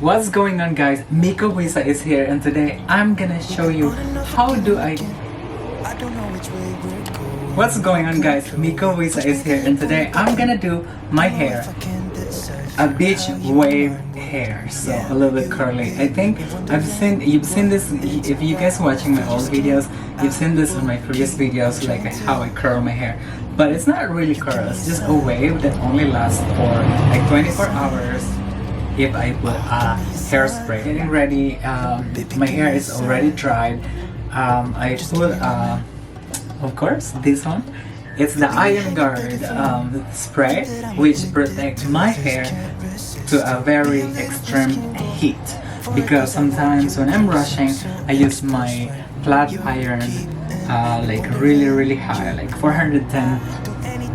What's going on, guys? Miko Wisa is here, and today I'm gonna show you how do I... What's going on, guys? Miko Wisa is here, and today I'm gonna do my hair. A beach wave hair, so a little bit curly. I think you've seen this, if you guys watching my old videos, you've seen this in my previous videos, like how I curl my hair. But it's not really curl, it's just a wave that only lasts for like 24 hours if I put hairspray. Getting ready, my hair is already dried. I put, of course, this one. It's the Iron Guard spray, which protects my hair to a very extreme heat. Because sometimes when I'm brushing, I use my flat iron like really high, like 410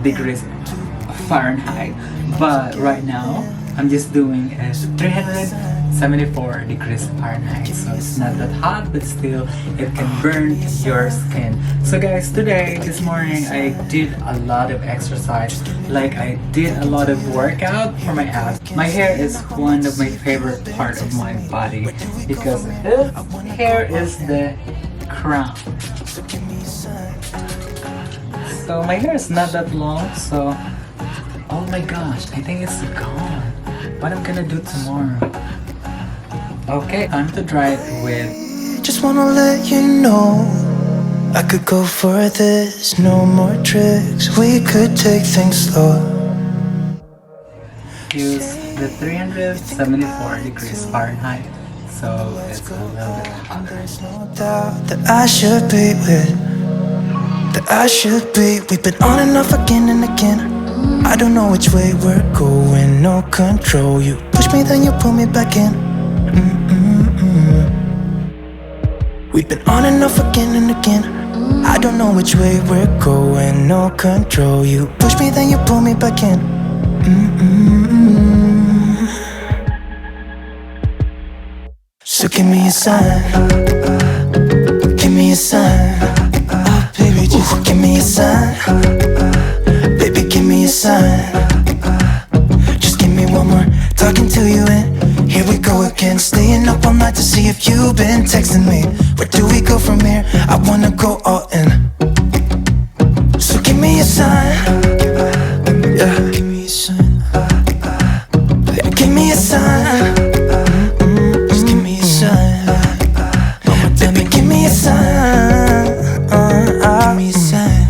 degrees Fahrenheit. But right now, I'm just doing 374 degrees Fahrenheit, so it's not that hot, but still it can burn your skin. So guys, this morning I did a lot of exercise, like I did a lot of workout for my abs. My hair is one of my favorite part of my body because this hair is the crown. So my hair is not that long, so oh my gosh, I think it's gone. What I'm gonna do tomorrow? Okay, time to dry it with... Just wanna let you know I could go for this, no more tricks. We could take things slow. Use the 374 degrees Fahrenheit, so it's a little bit hotter. There's no doubt that I should be with, we've been on and off again and again. I don't know which way we're going, no control. You push me, then you pull me back in. We've been on and off again and again. I don't know which way we're going, no control. You push me, then you pull me back in. So give me a sign, give me a sign. Oh baby, just give me a sign. Baby, give me a sign. Just give me one more talking to you, and here we go again. Staying up all night to see if you've been texting me. Where do we go from here? I wanna go all in. So give me a sign. Yeah, give me a sign. Yeah, give me a sign. Just give me a sign. Baby, give me a sign. Give me a sign.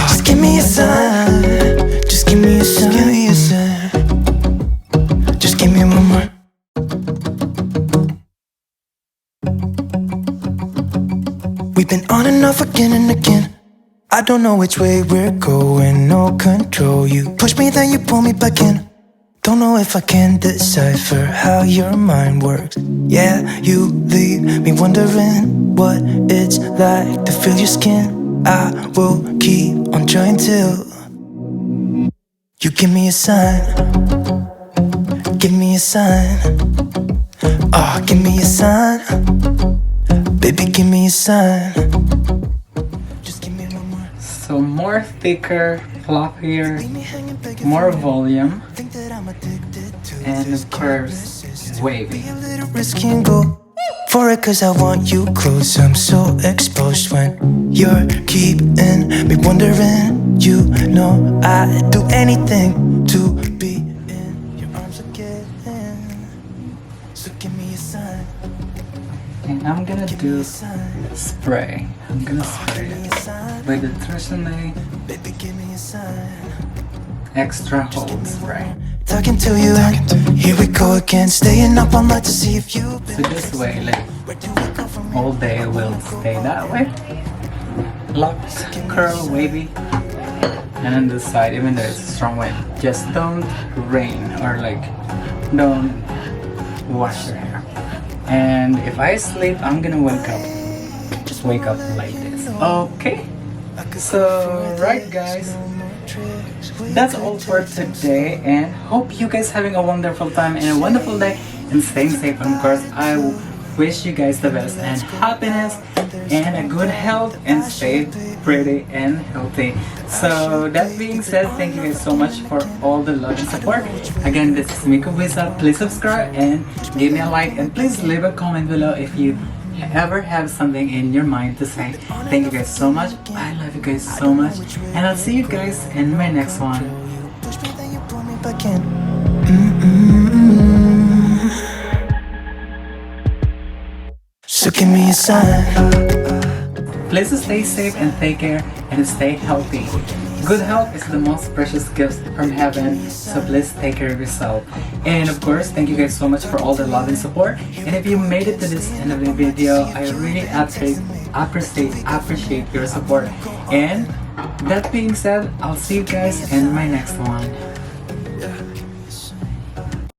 Just give me a sign. Just give me a sign. Give me a sign. Just give me one more. We've been on and off again and again. I don't know which way we're going, no control. You push me, then you pull me back in. Don't know if I can decipher how your mind works. Yeah, you leave me wondering what it's like to feel your skin. I will keep on trying till you give me a sign. Give me a sign. Oh, give me a sign. Baby, give me a sign. Just give me one more. So more thicker, fluffier, more volume, and of course, wavy. A little risk and go for it, cause I want you close. I'm so exposed when you're keeping me wondering. You know I'd do anything to be in your arms again. So give me a sign. And I'm gonna do spray. I'm gonna spray it with the Tresemme Baby, give me a sign. extra hold spray. Talking to you, and here we go again. Staying up all night to see if you. So this way, like all day will stay that way. Locked, curl, wavy. And on this side, even though it's a strong wind, just don't rain or like don't wash your hair. And if I sleep, I'm gonna wake up like this. Okay, so right guys, that's all for today, and hope you guys having a wonderful time and a wonderful day and staying safe. And of course, I wish you guys the best and happiness and a good health and stay pretty and healthy. So that being said, thank you guys so much for all the love and support. Again, this is Miko Visa. Please subscribe and give me a like, and please leave a comment below if you ever have something in your mind to say. Thank you guys so much. I love you guys so much, and I'll see you guys in my next one. So give me a sign. Please stay safe and take care and stay healthy. Good health is the most precious gift from heaven, so please take care of yourself. And of course, thank you guys so much for all the love and support. And if you made it to this end of the video, I really appreciate your support. And that being said, I'll see you guys in my next one.